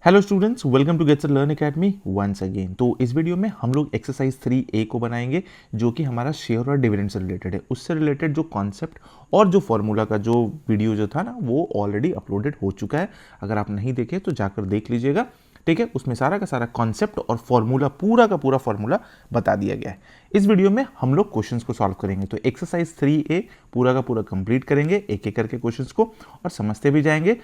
Hello students, welcome to Gates learn academy once again. तो इस video में हम लोग एक्सरसाइज 3A को बनाएंगे जो कि हमारा शेयर और डिविडेंड से रिलेटेड है। उससे रिलेटेड जो कॉन्सेप्ट और जो फॉर्मूला का जो वीडियो जो था ना वो ऑलरेडी अपलोडेड हो चुका है। अगर आप नहीं देखे तो जाकर देख लीजिएगा, ठीक है। उसमें सारा का सारा कॉन्सेप्ट और फॉर्मूला, पूरा का पूरा फॉर्मूला बता दिया गया है। इस वीडियो में हम लोग क्वेश्चंस को सॉल्व करेंगे। तो एक्सरसाइज 3A पूरा का पूरा कंप्लीट करेंगे एक एक करके क्वेश्चंस को, और समझते भी जाएंगे।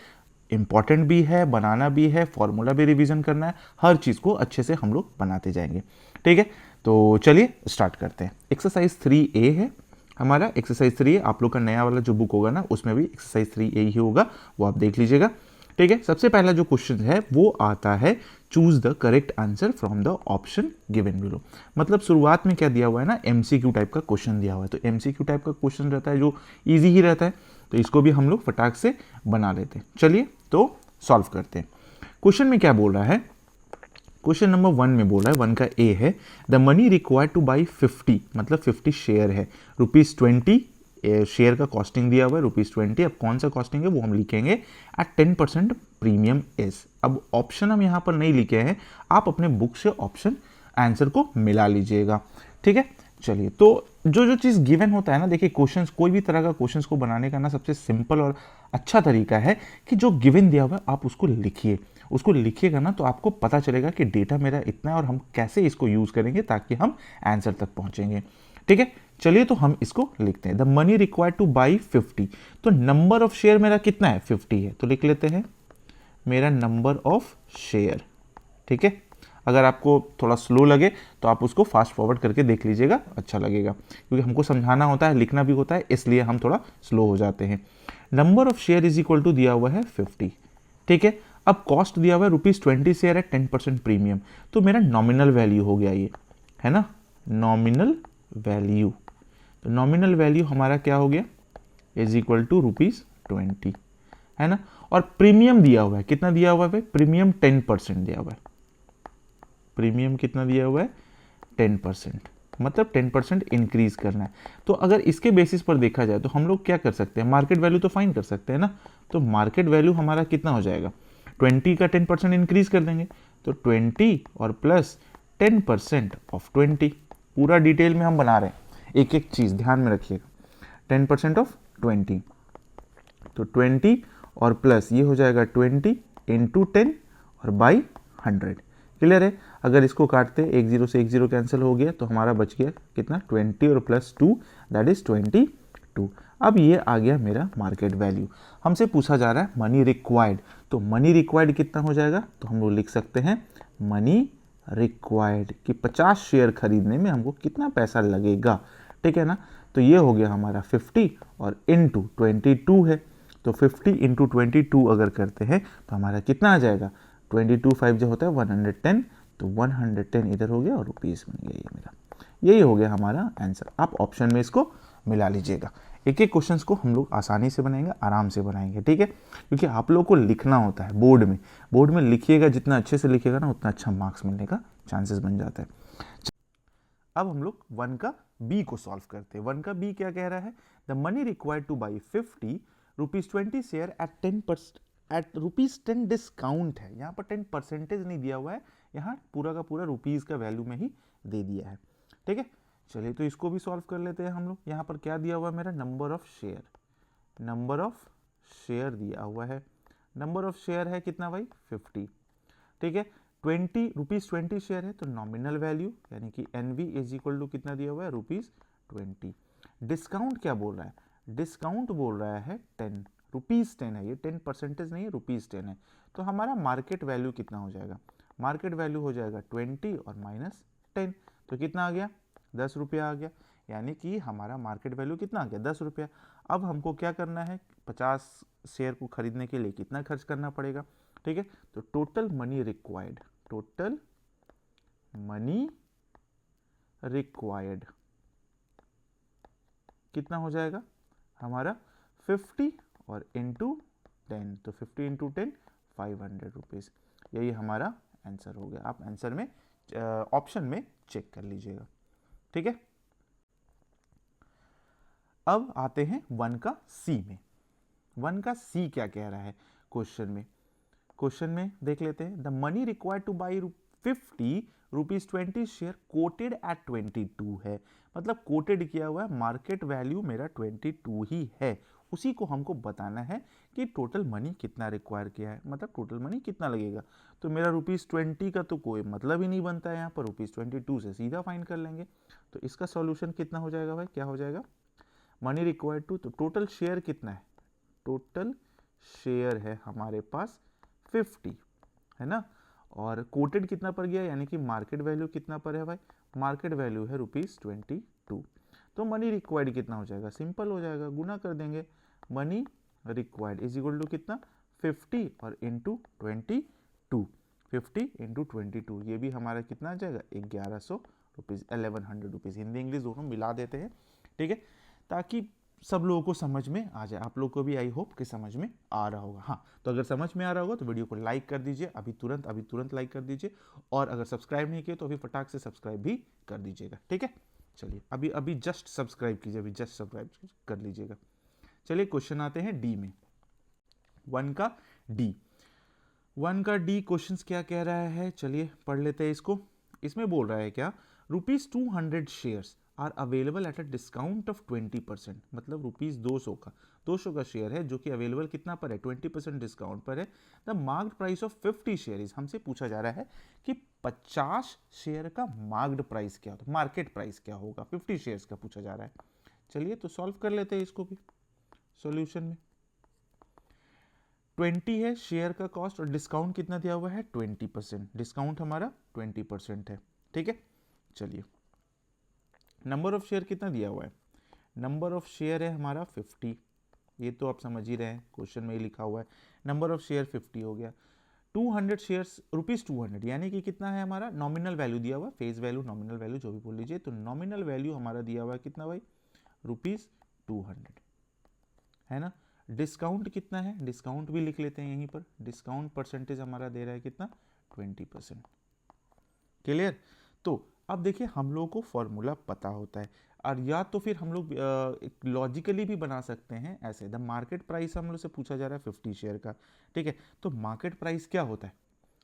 इंपॉर्टेंट भी है, बनाना भी है, फॉर्मूला भी रिवीजन करना है, हर चीज़ को अच्छे से हम लोग बनाते जाएंगे, ठीक है। तो चलिए स्टार्ट करते हैं। एक्सरसाइज 3A है हमारा। एक्सरसाइज 3A आप लोग का नया वाला जो बुक होगा ना उसमें भी एक्सरसाइज 3A ही होगा, वो आप देख लीजिएगा, ठीक है। सबसे पहला जो क्वेश्चन है वो आता है, choose the correct answer from the option given below. मतलब शुरुआत में क्या दिया हुआ है ना, एमसीक्यू टाइप का क्वेश्चन दिया हुआ है। तो एमसीक्यू टाइप का क्वेश्चन रहता है जो इजी ही रहता है, तो इसको भी हम लोग फटाक से बना लेते हैं। चलिए तो सॉल्व करते हैं। क्वेश्चन में क्या बोल रहा है, क्वेश्चन नंबर 1 में बोल रहा है, 1 का ए है, the money required to buy 50, मतलब 50 शेयर है, ₹20। शेयर का कॉस्टिंग दिया हुआ है ₹20। अब कौन सा कॉस्टिंग है वो हम लिखेंगे एट 10% प्रीमियम इज। अब ऑप्शन हम यहाँ पर नहीं लिखे हैं, आप अपने बुक से ऑप्शन आंसर को मिला लीजिएगा, ठीक है। चलिए, तो जो जो चीज़ गिवन होता है ना, देखिए क्वेश्चंस, कोई भी तरह का क्वेश्चंस को बनाने का ना सबसे सिंपल और अच्छा तरीका है कि जो गिवन दिया हुआ है आप उसको लिखिए। उसको लिखिएगा ना तो आपको पता चलेगा कि डेटा मेरा इतना है और हम कैसे इसको यूज़ करेंगे ताकि हम आंसर तक पहुंचेंगे, ठीक है। चलिए तो हम इसको लिखते हैं, the money required to buy 50। तो नंबर ऑफ शेयर मेरा कितना है, 50 है, तो लिख लेते हैं मेरा नंबर ऑफ शेयर, ठीक है। अगर आपको थोड़ा स्लो लगे तो आप उसको फास्ट फॉरवर्ड करके देख लीजिएगा, अच्छा लगेगा, क्योंकि हमको समझाना होता है, लिखना भी होता है, इसलिए हम थोड़ा स्लो हो जाते हैं। Number of share is equal to दिया हुआ है 50, ठीक है। अब कॉस्ट दिया हुआ है ₹20 शेयर है 10% प्रीमियम, तो मेरा नॉमिनल वैल्यू हो गया ये, है ना, नॉमिनल वैल्यू। तो नॉमिनल वैल्यू हमारा क्या हो गया, इज इक्वल टू ₹20, है ना। और प्रीमियम दिया हुआ है, कितना दिया हुआ है, प्रीमियम 10% दिया हुआ है। प्रीमियम कितना दिया हुआ है, 10%, मतलब 10% इंक्रीज करना है। तो अगर इसके बेसिस पर देखा जाए तो हम लोग क्या कर सकते हैं, मार्केट वैल्यू तो फाइंड कर सकते हैं ना। तो मार्केट वैल्यू हमारा कितना हो जाएगा, 20 का 10% इंक्रीज कर देंगे, तो 20 और प्लस 10% ऑफ 20। पूरा डिटेल में हम बना रहे हैं, एक एक चीज़ ध्यान में रखिएगा। 10% ऑफ 20, तो 20 और प्लस ये हो जाएगा 20 इंटू 10 और बाई 100। क्लियर है। अगर इसको काटते, एक जीरो से एक जीरो कैंसिल हो गया, तो हमारा बच गया कितना, 20 और प्लस 2, दैट इज 22। अब ये आ गया मेरा मार्केट वैल्यू। हमसे पूछा जा रहा है मनी रिक्वायर्ड, तो मनी रिक्वायर्ड कितना हो जाएगा, तो हम लोग लिख सकते हैं मनी रिक्वायर्ड कि 50 शेयर खरीदने में हमको कितना पैसा लगेगा, ठीक है ना। तो ये हो गया हमारा 50 और इंटू 22 है, तो 50 इंटू 22 अगर करते हैं तो हमारा कितना आ जाएगा, 22 5 जो होता है 110, तो 110 इधर हो गया और रुपीज़ बन गया ये मेरा। यही हो गया हमारा आंसर। आप ऑप्शन में इसको मिला लीजिएगा। एक एक क्वेश्चंस को हम लोग आसानी से बनाएंगे, आराम से बनाएंगे, ठीक है, क्योंकि आप लोगों को लिखना होता है बोर्ड में। बोर्ड में लिखिएगा, जितना अच्छे से लिखिएगा ना उतना अच्छा मार्क्स मिलने का चांसेस बन जाता है। अब हम लोग 1 का बी को सॉल्व करते हैं। 1 का बी क्या कह रहा है, the money required to buy 50, ₹20 share at 10%, at ₹10 discount है। यहाँ पर 10% नहीं दिया हुआ है, यहाँ पूरा का पूरा रुपीज़ का वैल्यू में ही दे दिया है, ठीक है। चलिए तो इसको भी सॉल्व कर लेते हैं हम लोग। यहाँ पर क्या दिया हुआ है मेरा, number of share, number of share दिया हुआ है। नंबर ऑफ शेयर है कितना भाई, 50, ठीक है। ₹20 शेयर है, तो नॉमिनल वैल्यू यानी कि एनवी इज इक्वल टू कितना दिया हुआ है, ₹20। डिस्काउंट क्या बोल रहा है, डिस्काउंट बोल रहा है 10, ₹10 है, ये 10% नहीं है, ₹10 है। तो हमारा मार्केट वैल्यू कितना हो जाएगा, मार्केट वैल्यू हो जाएगा 20 और माइनस 10, तो कितना आ गया, ₹10 आ गया। यानी कि हमारा मार्केट वैल्यू कितना आ गया, ₹10। अब हमको क्या करना है, 50 शेयर को खरीदने के लिए कितना खर्च करना पड़ेगा, ठीक है। तो total money required, total money required कितना हो जाएगा हमारा, 50 और इंटू 10, तो 50 इंटू 10 ₹500। यही हमारा आंसर हो गया। आप आंसर में ऑप्शन में चेक कर लीजिएगा, ठीक है। अब आते हैं 1 का सी में। 1 का सी क्या कह रहा है क्वेश्चन में, क्वेश्चन में देख लेते हैं, the money required to buy 50 rupees 20 share quoted at 22 है, मतलब कोटेड किया हुआ है, मार्केट वैल्यू मेरा 22 ही है, उसी को हमको बताना है कि टोटल मनी कितना रिक्वायर किया है, मतलब टोटल मनी कितना लगेगा। तो मेरा ₹20 का तो कोई मतलब ही नहीं बनता है, यहाँ पर ₹22 से सीधा फाइंड कर लेंगे। तो इसका सॉल्यूशन कितना हो जाएगा भाई, क्या हो जाएगा, मनी रिक्वायर्ड टू, तो टोटल शेयर कितना है, टोटल शेयर है हमारे पास 50 है ना, और कोटेड कितना पर गया, यानी कि मार्केट वैल्यू कितना पर है भाई, मार्केट वैल्यू है ₹22। तो मनी रिक्वायर्ड कितना हो जाएगा, सिंपल हो जाएगा, गुना कर देंगे, money required is equal to कितना 50 और इंटू 22, 50 इंटू 22, ये भी हमारा कितना आ जाएगा 1100 रुपीज़, 1100 रुपीज़, हिंदी इंग्लिश दोनों मिला देते हैं, ठीक है, ताकि सब लोगों को समझ में आ जाए, आप लोग को भी आई होप कि समझ में आ रहा होगा। हाँ, तो अगर समझ में आ रहा होगा तो वीडियो को लाइक कर दीजिए, अभी तुरंत लाइक कर दीजिए, और अगर सब्सक्राइब नहीं किए तो अभी फटाक से सब्सक्राइब भी कर दीजिएगा, ठीक है। चलिए अभी जस्ट सब्सक्राइब कीजिए, अभी जस्ट सब्सक्राइब कर लीजिएगा। चलिए क्वेश्चन आते हैं डी में, 1 का डी क्वेश्चंस क्या कह रहा है, चलिए पढ़ लेते हैं इसको। इसमें बोल रहा है क्या, ₹200 shares are available at a discount of 20%, मतलब ₹200 का शेयर है जो कि अवेलेबल कितना पर है, 20% डिस्काउंट पर है। The marked price of 50 share is, हमसे पूछा जा रहा है कि 50 शेयर का मार्क्ड प्राइस क्या होता है, मार्केट प्राइस क्या होगा, 50 शेयर्स का पूछा जा रहा है। चलिए तो सॉल्व कर लेते हैं इसको भी सॉल्यूशन में। 20 है शेयर का कॉस्ट और डिस्काउंट कितना दिया हुआ है 20%, डिस्काउंट हमारा 20% है, ठीक है। चलिए नंबर ऑफ शेयर कितना दिया हुआ है, नंबर ऑफ शेयर है हमारा 50, ये तो आप समझ ही रहे हैं, क्वेश्चन में ही लिखा हुआ है, नंबर ऑफ शेयर 50 हो गया। 200 शेयर्स ₹200, यानी कि कितना है हमारा नॉमिनल वैल्यू दिया हुआ, फेस वैल्यू नॉमिनल वैल्यू जो भी बोल लीजिए, तो नॉमिनल वैल्यू हमारा दिया हुआ है कितना भाई, ₹200 है ना। डिस्काउंट कितना है, डिस्काउंट भी लिख लेते हैं यहीं पर, डिस्काउंट परसेंटेज हमारा दे रहा है कितना 20%, क्लियर। तो अब देखिए हम लोगों को फॉर्मूला पता होता है, और या तो फिर हम लोग लॉजिकली भी बना सकते हैं ऐसे, द मार्केट प्राइस हम लोग से पूछा जा रहा है 50 शेयर का, ठीक है। तो मार्केट प्राइस क्या होता है,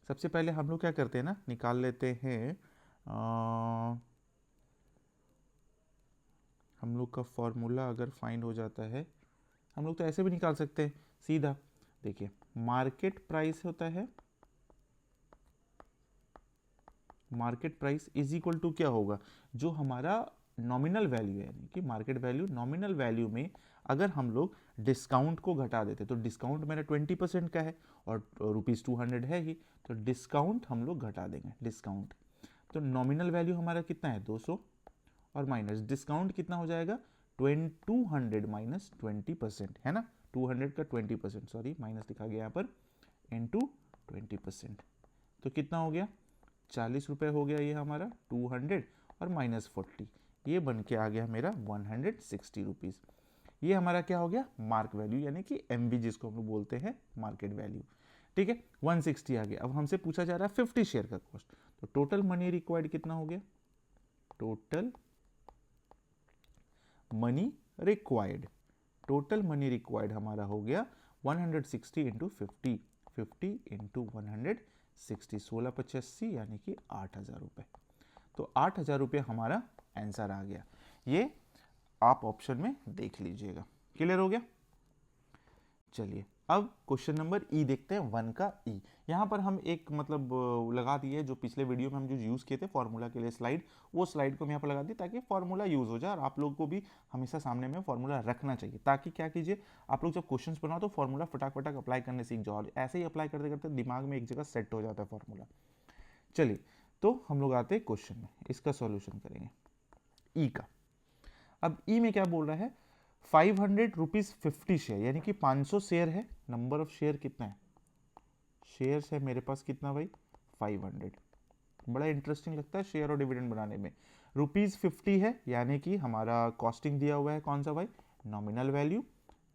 सबसे पहले हम लोग क्या करते हैं ना, निकाल लेते हैं, हम लोग का फॉर्मूला अगर फाइंड हो जाता है, हम लोग तो ऐसे भी निकाल सकते हैं सीधा, देखिए मार्केट प्राइस होता है, market price is equal to क्या होगा, जो हमारा नॉमिनल वैल्यू है, यानी कि मार्केट वैल्यू, नॉमिनल वैल्यू में अगर हम लोग डिस्काउंट को घटा देते, तो डिस्काउंट मेरा 20% का है और ₹200 है ही, तो डिस्काउंट हम लोग घटा देंगे, डिस्काउंट, तो नॉमिनल वैल्यू हमारा कितना है 200 और माइनस डिस्काउंट कितना हो जाएगा 200 माइनस 20% है ना, 200 का 20%, सॉरी माइनस लिखा गया यहाँ पर, इंटू 20%, तो कितना हो गया 40 रुपये हो गया ये हमारा 200 और माइनस 40, ये बन के आ गया मेरा 160 रुपीज़। ये हमारा क्या हो गया मार्क वैल्यू, यानी कि एमवी जिसको हम लोग बोलते हैं मार्केट वैल्यू, ठीक है। 160 आ गया। अब हमसे पूछा जा रहा है 50 शेयर का कॉस्ट, तो टोटल मनी रिक्वायर्ड कितना हो गया, total money required, total money required हमारा हो गया 160 इंटू 50, 50 इंटू 160, 16/85 यानी कि 8,000 रुपये, तो 8,000 रुपये हमारा आंसर आ गया। ये आप ऑप्शन में देख लीजिएगा, क्लियर हो गया। चलिए अब क्वेश्चन नंबर ई देखते हैं, 1 का ई। यहाँ पर हम एक मतलब लगा दिए जो पिछले वीडियो में हम जो यूज़ किए थे फॉर्मूला के लिए स्लाइड, वो स्लाइड को हम यहाँ पर लगा दिए ताकि फॉर्मूला यूज़ हो जाए, और आप लोग को भी हमेशा सामने में फॉर्मूला रखना चाहिए, ताकि क्या कीजिए आप लोग जब क्वेश्चन बनाओ तो फॉर्मूला फटाक फटाक अप्लाई करने सीख जाओ, ऐसे ही अप्लाई करते करते दिमाग में एक जगह सेट हो जाता है फॉर्मूला। चलिए तो हम लोग आते हैं क्वेश्चन में, इसका सॉल्यूशन करेंगे ई का। अब ई में क्या बोल रहा है, 500 रुपीज 50 शेयर, यानी कि 500 शेयर है, नंबर ऑफ शेयर कितना है, शेयर्स है मेरे पास कितना भाई 500, बड़ा इंटरेस्टिंग लगता है शेयर और डिविडेंड बनाने में। ₹50 है, यानी कि हमारा कॉस्टिंग दिया हुआ है कौन सा भाई, नॉमिनल वैल्यू,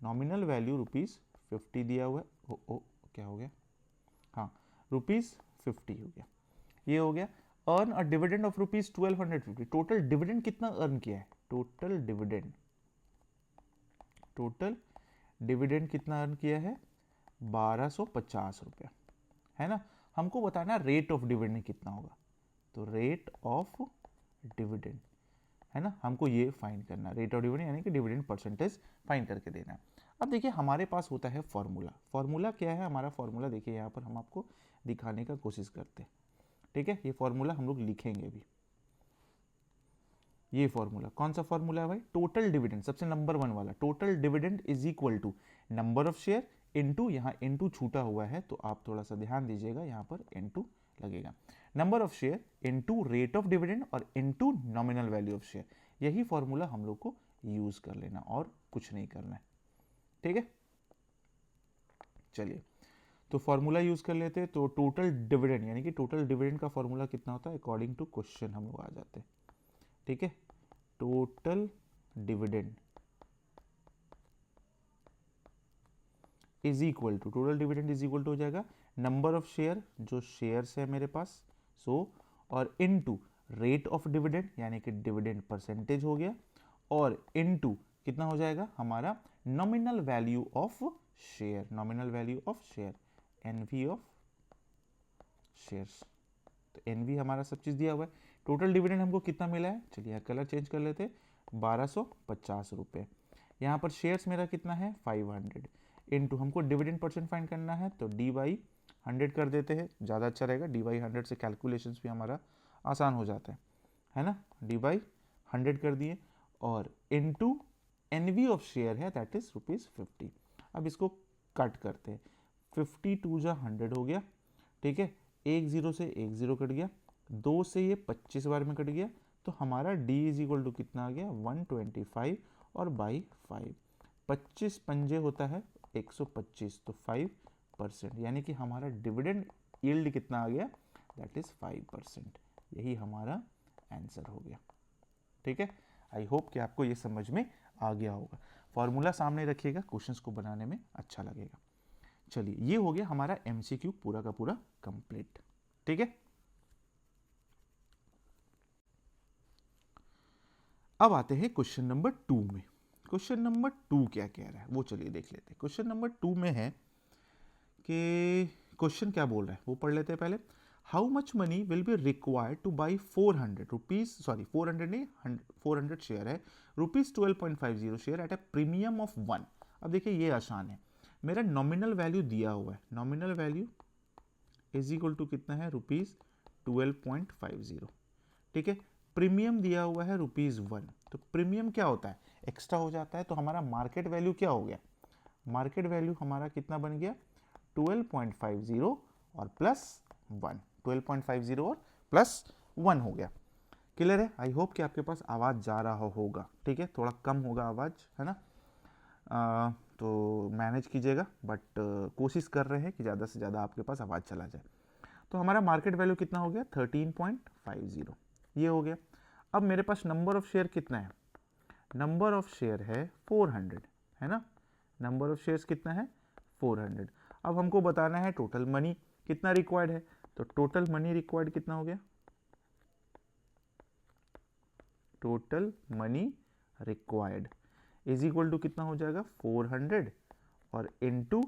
नॉमिनल वैल्यू ₹50 दिया हुआ है, ओ क्या हो गया, हाँ ₹50 हो गया, ये हो गया। Earn a dividend of ₹1250, total dividend कितना अर्न किया है, टोटल डिविडेंड कितना अर्न किया है 1250 रुपया, है ना। हमको बताना रेट ऑफ डिविडेंड कितना होगा, तो रेट ऑफ डिविडेंड, है ना, हमको ये फाइंड करना, रेट ऑफ डिविडेंड यानी कि डिविडेंड परसेंटेज फाइंड करके देना है। अब देखिए हमारे पास होता है फॉर्मूला। फॉर्मूला क्या है हमारा फॉर्मूला, देखिए यहाँ पर हम आपको दिखाने का कोशिश करते हैं, ठीक है। ये फॉर्मूला हम लोग लिखेंगे भी। ये फॉर्मूला कौन सा फॉर्मूला है भाई, टोटल डिविडेंड, सबसे नंबर 1 वाला, total dividend is equal to number of share into, यहाँ इनटू छूटा हुआ है तो आप थोड़ा सा ध्यान दीजिएगा, यहाँ पर इनटू लगेगा, number of share into rate of dividend और into nominal value of share. यही फॉर्मूला हम लोग को यूज कर लेना और कुछ नहीं करना है, ठीक है। चलिए तो फॉर्मूला यूज कर लेते हैं। तो टोटल डिविडेंड यानी कि टोटल डिविडेंड का फॉर्मूला कितना होता है, अकॉर्डिंग टू क्वेश्चन हम लोग आ जाते हैं, ठीक है। Total dividend is equal to, total dividend is equal to हो जाएगा नंबर ऑफ शेयर, जो शेयर्स है मेरे पास 100, और इनटू रेट ऑफ डिविडेंड यानी कि डिविडेंड परसेंटेज हो गया, और इनटू कितना हो जाएगा हमारा nominal value of share, nominal value of share, NV of shares. तो एनवी हमारा सब चीज दिया हुआ है। टोटल डिविडेंड हमको कितना मिला है, चलिए कलर चेंज कर लेते, 1250 रुपये। यहाँ पर शेयर्स मेरा कितना है 500, इनटू हमको डिविडेंड परसेंट फाइंड करना है तो डी बाई 100 कर देते हैं, ज़्यादा अच्छा रहेगा, डी बाई 100 से कैलकुलेशंस भी हमारा आसान हो जाता है ना। डी बाई 100 कर दिए, और इनटू एनवी ऑफ शेयर है दैट इज ₹50। अब इसको कट करते हैं, 50 टू जा 100 हो गया, ठीक है, एक जीरो से एक जीरो कट गया, 2 से ये 25 बार में कट गया, तो हमारा d इज इक्वल टू कितना आ गया 125 और बाई 5, 25 पंजे होता है 125, तो 5%, यानी कि हमारा डिविडेंड यील्ड कितना आ गया, दैट इज 5%। यही हमारा आंसर हो गया, ठीक है। आई होप कि आपको ये समझ में आ गया होगा। फॉर्मूला सामने रखिएगा, क्वेश्चंस को बनाने में अच्छा लगेगा। चलिए ये हो गया हमारा एमसीक्यू पूरा का पूरा कंप्लीट, ठीक है। अब आते हैं क्वेश्चन नंबर 2 में। क्वेश्चन नंबर 2 क्या कह रहा है वो चलिए देख लेते हैं। क्वेश्चन नंबर 2 में है कि क्वेश्चन क्या बोल रहा है वो पढ़ लेते हैं पहले। How much money will be required to by 400 rupees, sorry 400 नहीं 400 शेयर है, ₹12.50 share eight A premium of 1। अब देखिए ये आसान है, मेरा नॉमिनल वैल्यू दिया हुआ है, nominal value is equal to कितना है ₹12.50, ठीक है। प्रीमियम दिया हुआ है ₹1, तो प्रीमियम क्या होता है, एक्स्ट्रा हो जाता है, तो हमारा मार्केट वैल्यू क्या हो गया, मार्केट वैल्यू हमारा कितना बन गया 12.50 और प्लस 1, 12.50 और प्लस 1 हो गया। क्लियर है, आई होप कि आपके पास आवाज़ जा रहा होगा, ठीक है, थोड़ा कम होगा आवाज़, है ना, तो मैनेज कीजिएगा, बट कोशिश कर रहे हैं कि ज़्यादा से ज़्यादा आपके पास आवाज़ चला जाए। तो हमारा मार्केट वैल्यू कितना हो गया 13.50, ये हो गया। अब मेरे पास नंबर ऑफ शेयर कितना है, नंबर ऑफ शेयर है 400, है ना, नंबर ऑफ शेयर्स कितना है 400। अब हमको बताना है टोटल मनी कितना रिक्वायर्ड है, तो टोटल मनी रिक्वायर्ड कितना हो गया, total money required is equal to कितना हो जाएगा 400 और इनटू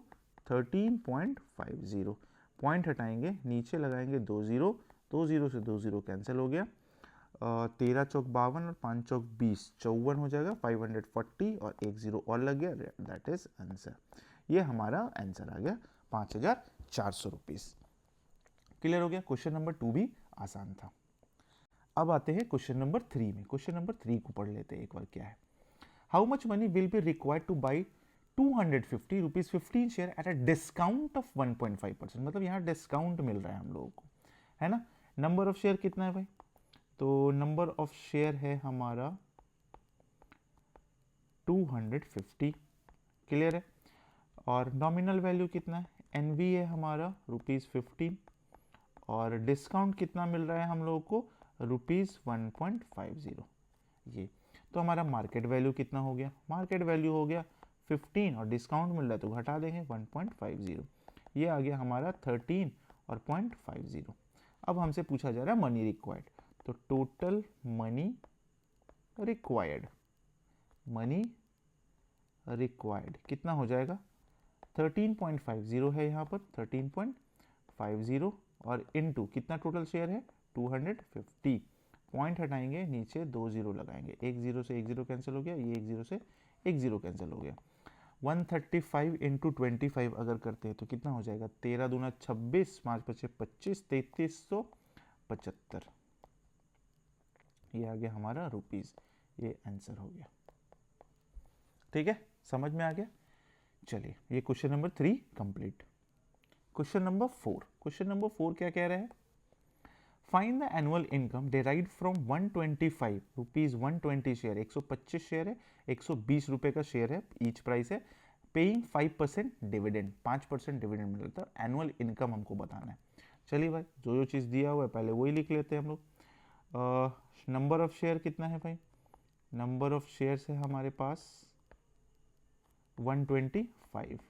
13.50, पॉइंट हटाएंगे नीचे लगाएंगे 2 जीरो, 2 जीरो से 2 जीरो कैंसिल हो गया, 13 चौक 52 और 5 चौक 20, 54 हो जाएगा, 540 और एक जीरो और लग गया, दैट इज आंसर। ये हमारा आंसर आ गया 5400 रुपीज। क्लियर हो गया, क्वेश्चन नंबर 2 भी आसान था। अब आते हैं क्वेश्चन नंबर 3 में। क्वेश्चन नंबर 3 को पढ़ लेते हैं एक बार, क्या है, how much money will be required to by 250 rupees 15 share eight a discount of 1.5%, मतलब यहाँ डिस्काउंट मिल रहा है हम लोगों को, है ना। नंबर ऑफ शेयर कितना है भाई, तो नंबर ऑफ शेयर है हमारा 250, क्लियर है, और नॉमिनल वैल्यू कितना है, एनवी है हमारा ₹15, और डिस्काउंट कितना मिल रहा है हम लोगों को ₹1.50, ये। तो हमारा मार्केट वैल्यू कितना हो गया, मार्केट वैल्यू हो गया 15 और डिस्काउंट मिल रहा है तो घटा देंगे 1.50, ये आ गया हमारा 13 और 0.50। अब हमसे पूछा जा रहा है मनी रिक्वायर्ड, तो total money required, money required कितना हो जाएगा 13.50 है यहाँ पर, 13.50 50 और इनटू कितना टोटल शेयर है 250, पॉइंट हटाएंगे नीचे 2 जीरो लगाएंगे, एक जीरो से एक जीरो कैंसिल हो गया, ये एक जीरो से एक जीरो कैंसिल हो गया। 135 इंटू 25 अगर करते हैं तो कितना हो जाएगा 13 दूना 26, 5 पचे 25, 3375, ये आ गया हमारा रुपीज, ये आंसर हो गया। ठीक है, समझ में आ गया। चलिए ये question number 3 complete. Question number 4, question number 4 क्या कह रहा है, find the annual income derived from 125 rupees 120 share, 125 share है, 120 रुपए का शेयर है, ईच प्राइस है, पेइंग 5% डिविडेंड, 5% डिविडेंड मिलता है, एनुअल इनकम हमको बताना है। चलिए भाई जो जो चीज़ दिया हुआ है पहले वही लिख लेते हैं हम लोग। नंबर ऑफ शेयर कितना है भाई, नंबर ऑफ शेयर है हमारे पास 125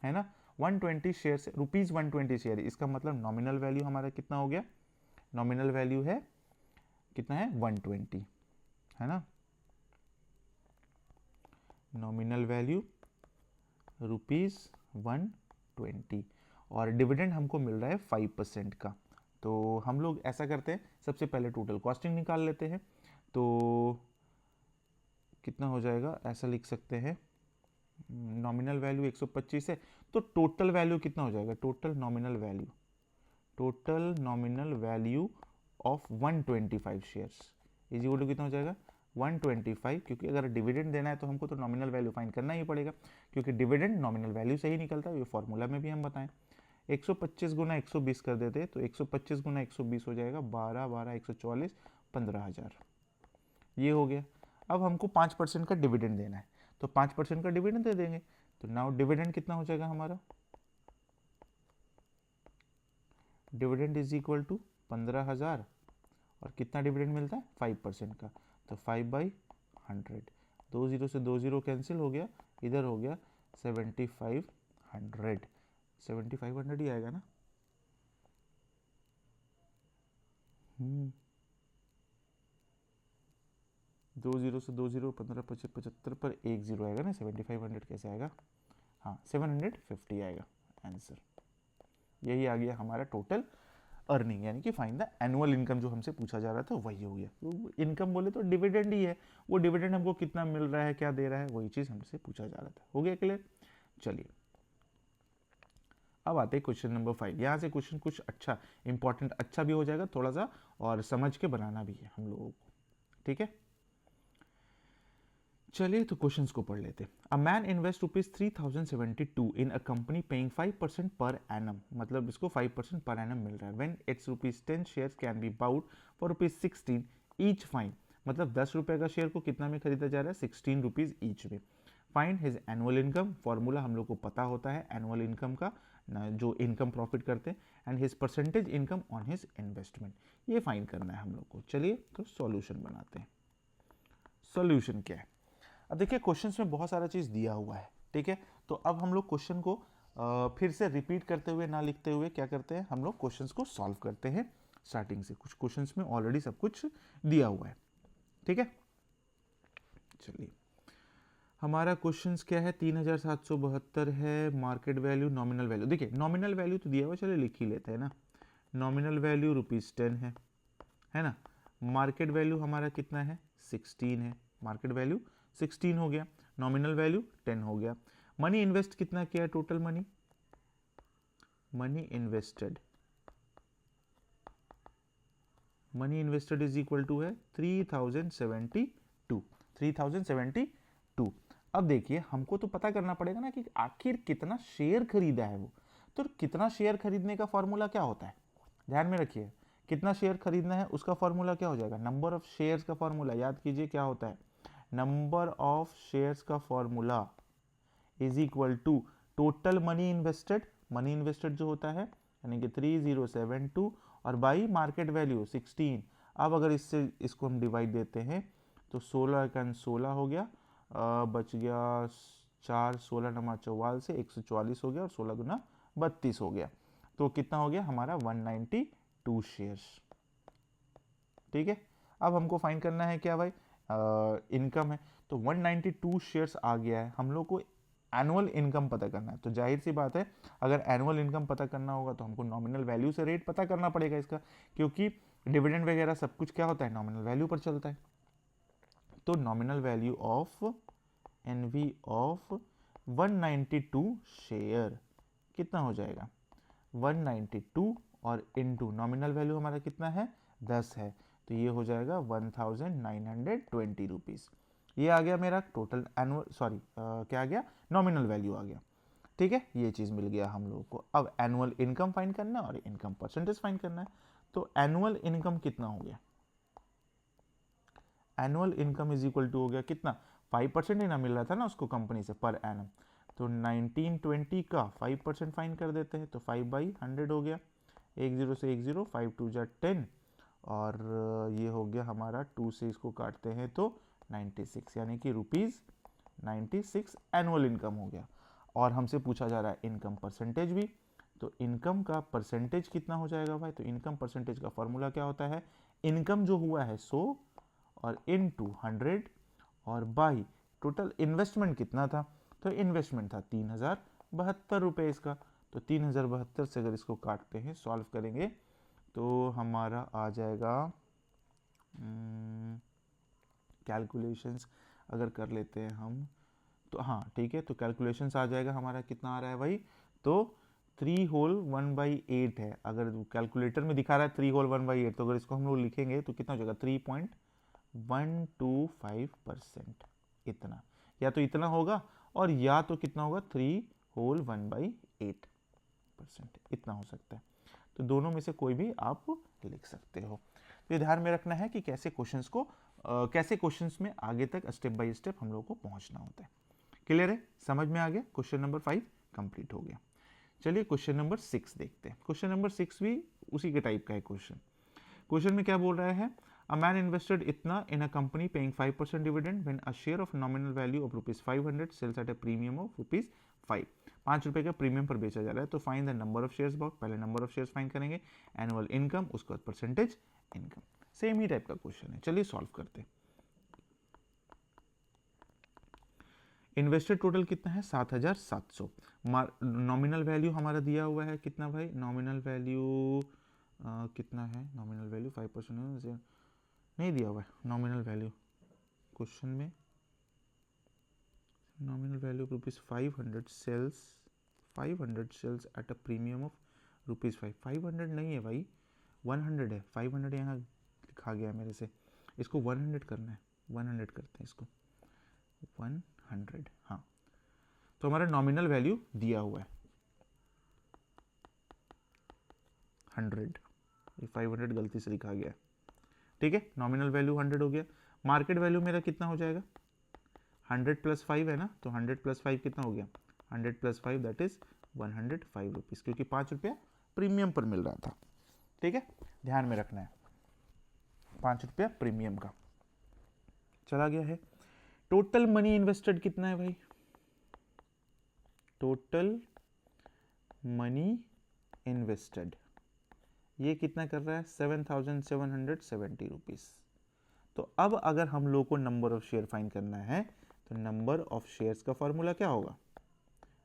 है ना, 120 शेयर से रुपीज 120 शेयर, इसका मतलब नॉमिनल वैल्यू हमारा कितना हो गया, नॉमिनल वैल्यू है कितना है 120 है ना, नॉमिनल वैल्यू रुपीज 120 और डिविडेंड हमको मिल रहा है 5% का। तो हम लोग ऐसा करते हैं, सबसे पहले टोटल कॉस्टिंग निकाल लेते हैं। तो कितना हो जाएगा, ऐसा लिख सकते हैं नॉमिनल वैल्यू 125 है तो टोटल वैल्यू कितना हो जाएगा, total nominal value of 125 shares is equal to कितना हो जाएगा 125, क्योंकि अगर डिविडेंड देना है तो हमको तो नॉमिनल वैल्यू फाइंड करना ही पड़ेगा, क्योंकि डिविडेंड नॉमिनल वैल्यू से ही निकलता है, ये फॉर्मूला में भी हम बताएं। 125 गुना 120 कर देते तो 125 गुना 120 हो जाएगा 12 12 144 15,000, ये हो गया। अब हमको 5% का डिविडेंड देना है तो 5% का डिविडेंड दे देंगे, तो नाउ डिविडेंड कितना हो जाएगा हमारा, डिविडेंड इज इक्वल टू 15,000 और कितना डिविडेंड मिलता है 5% का, तो 5/100, 2 जीरो से 2 जीरो कैंसिल हो गया, इधर हो गया 7500, 7500 ही आएगा ना। 2 जीरो से 2 जीरो 15 75 पर एक जीरो आएगा ना, 7500 कैसे आएगा, हाँ 750 आएगा आंसर। यही आ गया हमारा टोटल अर्निंग, यानी कि फाइंड द एनुअल इनकम जो हमसे पूछा जा रहा था वही हो गया। तो इनकम बोले तो डिविडेंड ही है, वो डिविडेंड हमको कितना मिल रहा है क्या दे रहा है वही चीज़ हमसे पूछा जा रहा था। हो गया क्लियर। चलिए अब आते हैं क्वेश्चन नंबर 5। यहाँ से क्वेश्चन कुछ अच्छा इंपॉर्टेंट अच्छा भी हो जाएगा थोड़ा सा, और समझ के बनाना भी है हम लोगों को, ठीक है। चलिए तो क्वेश्चंस को पढ़ लेते हैं। अ man invest rupees 3072 in a company paying 5% per annum, मतलब इसको 5% पर एनम मिल रहा है। When it's rupees 10 shares can be bought for rupees 16 each, fine, मतलब 10 रुपए का शेयर को कितना में खरीदा जा रहा है 16 रुपीज ईच में। Find his annual income, formula हम लोग को पता होता है एनुअल इनकम का, जो इनकम प्रॉफिट करते हैं, and his percentage income on his investment, ये फाइंड करना है हम लोग को। चलिए तो सॉल्यूशन बनाते हैं। सॉल्यूशन क्या है, अब देखिए क्वेश्चंस में बहुत सारा चीज़ दिया हुआ है, ठीक है। तो अब हम लोग क्वेश्चन को फिर से रिपीट करते हुए ना लिखते हुए क्या करते हैं, हम लोग क्वेश्चंस को सॉल्व करते हैं स्टार्टिंग से। कुछ क्वेश्चंस में ऑलरेडी सब कुछ दिया हुआ है, ठीक है। चलिए हमारा क्वेश्चंस क्या है, 3772 है, मार्केट वैल्यू नॉमिनल वैल्यू, देखिए नॉमिनल वैल्यू तो दिया हुआ, चलिए लिख ही लेते हैं ना। नॉमिनल वैल्यू ₹10 है ना। मार्केट वैल्यू हमारा कितना है 16 है, मार्केट वैल्यू 16 हो गया, नॉमिनल वैल्यू 10 हो गया। मनी इन्वेस्ट कितना किया है, total money invested is equal to है 3072। अब देखिए हमको तो पता करना पड़ेगा ना कि आखिर कितना शेयर खरीदा है वो, तो कितना शेयर खरीदने का फॉर्मूला क्या होता है, ध्यान में रखिए, कितना शेयर खरीदना है उसका फॉर्मूला क्या हो जाएगा, नंबर ऑफ शेयर्स का फॉर्मूला याद कीजिए क्या होता है, नंबर ऑफ शेयर्स का formula is equal to total money invested जो होता है यानी कि 3072 और बाई मार्केट वैल्यू 16। अब अगर इसको हम डिवाइड देते हैं तो 16 का 16 हो गया, बच गया 4, 16 नमा 44 से 144 हो गया और 16 गुना 32 हो गया, तो कितना हो गया हमारा 192 शेयर्स, ठीक है। अब हमको फाइंड करना है क्या भाई, इनकम है, तो 192 शेयर्स आ गया है। हम लोग को एनुअल इनकम पता करना है, तो जाहिर सी बात है अगर एनुअल इनकम पता करना होगा तो हमको नॉमिनल वैल्यू से रेट पता करना पड़ेगा इसका, क्योंकि डिविडेंड वगैरह सब कुछ क्या होता है, नॉमिनल वैल्यू पर चलता है। तो nominal value of NV of 192 share कितना हो जाएगा, 192 और इनटू नॉमिनल वैल्यू हमारा कितना है, 10 है, तो ये हो जाएगा 1920 रुपीज़। ये आ गया मेरा टोटल एनुअल, सॉरी क्या आ गया, नॉमिनल वैल्यू आ गया। ठीक है, ये चीज़ मिल गया हम लोगों को। अब एनुअल इनकम फाइंड करना है और इनकम परसेंटेज फाइंड करना है। तो एनुअल इनकम कितना हो गया, annual income is equal to हो गया कितना, 5% ही ना मिल रहा था ना उसको कंपनी से पर एनम, तो 1920 का 5% फाइन कर देते हैं, तो 5/100 हो गया, 10 से 10, 5 2 जा 10, और ये हो गया हमारा 2 से इसको काटते हैं तो 96, यानी कि ₹96 एनुअल इनकम हो गया। और हमसे पूछा जा रहा है इनकम परसेंटेज भी, तो इनकम का परसेंटेज कितना हो जाएगा भाई, तो इनकम परसेंटेज का फॉर्मूला क्या होता है, इनकम जो हुआ है 100 और इनटू 100 और बाई टोटल इन्वेस्टमेंट कितना था, तो इन्वेस्टमेंट था 3072 रुपये इसका, तो 3072 से अगर इसको काटते हैं सॉल्व करेंगे तो हमारा आ जाएगा, कैलकुलेशंस अगर कर लेते हैं हम तो हाँ ठीक है, तो कैलकुलेशंस आ जाएगा हमारा कितना आ रहा है भाई, तो 3 होल 1/8 है, अगर कैलकुलेटर में दिखा रहा है 3 होल 1/8, तो अगर इसको हम लोग लिखेंगे तो कितना हो जाएगा 3.125%, इतना, या तो इतना होगा और या तो कितना होगा 3 होल 1/8%, इतना हो सकता है। तो दोनों में से कोई भी आप लिख सकते हो। तो ये ध्यान में रखना है कि कैसे क्वेश्चंस को कैसे क्वेश्चंस में आगे तक स्टेप बाय स्टेप हम लोग को पहुंचना होता है। क्लियर है, समझ में आ गया। क्वेश्चन नंबर 5 कंप्लीट हो गया। चलिए क्वेश्चन नंबर 6 देखते हैं। क्वेश्चन नंबर 6 भी उसी के टाइप का है क्वेश्चन। क्वेश्चन में क्या बोल रहा है, अ मैन इन्वेस्टेड इतना in a company paying 5% dividend when a share of nominal value of ₹500 sells at a premium of ₹5, 5 रुपए का प्रीमियम पर बेचा जा रहा है। तो find the number of shares about, पहले नंबर ऑफ शेयर्स फाइंड करेंगे, एनुअल इनकम, उसके बाद परसेंटेज इनकम। सेम ही टाइप का क्वेश्चन है, चलिए सॉल्व करते हैं। इन्वेस्टेड टोटल कितना है 7700, नॉमिनल वैल्यू हमारा दिया हुआ है कितना भाई, नॉमिनल वैल्यू कितना है, नॉमिनल वैल्यू 5% नहीं दिया हुआ है, नॉमिनल वैल्यू क्वेश्चन में nominal value ₹500 sells 500 sells at a premium of ₹5, 500 नहीं है भाई, 100 है, 500 यहाँ लिखा गया है मेरे से, इसको 100 करना है, 100 करते हैं इसको 100, हाँ। तो हमारा नॉमिनल वैल्यू दिया हुआ है 100, ये 500 गलती से लिखा गया है, ठीक है। नॉमिनल वैल्यू 100 हो गया, मार्केट वैल्यू मेरा कितना हो जाएगा, 100 + 5 है ना, तो 100 + 5 कितना हो गया, 100 + 5 दैट इज 105 रुपीज़, क्योंकि 5 रुपया प्रीमियम पर मिल रहा था, ठीक है, ध्यान में रखना है, 5 रुपया प्रीमियम का चला गया है। टोटल मनी इन्वेस्टेड कितना है भाई, टोटल मनी इन्वेस्टेड ये कितना कर रहा है 7770 रुपीज़। तो अब अगर हम लोग को नंबर ऑफ शेयर फाइंड करना है तो नंबर ऑफ शेयर्स का फॉर्मूला क्या होगा,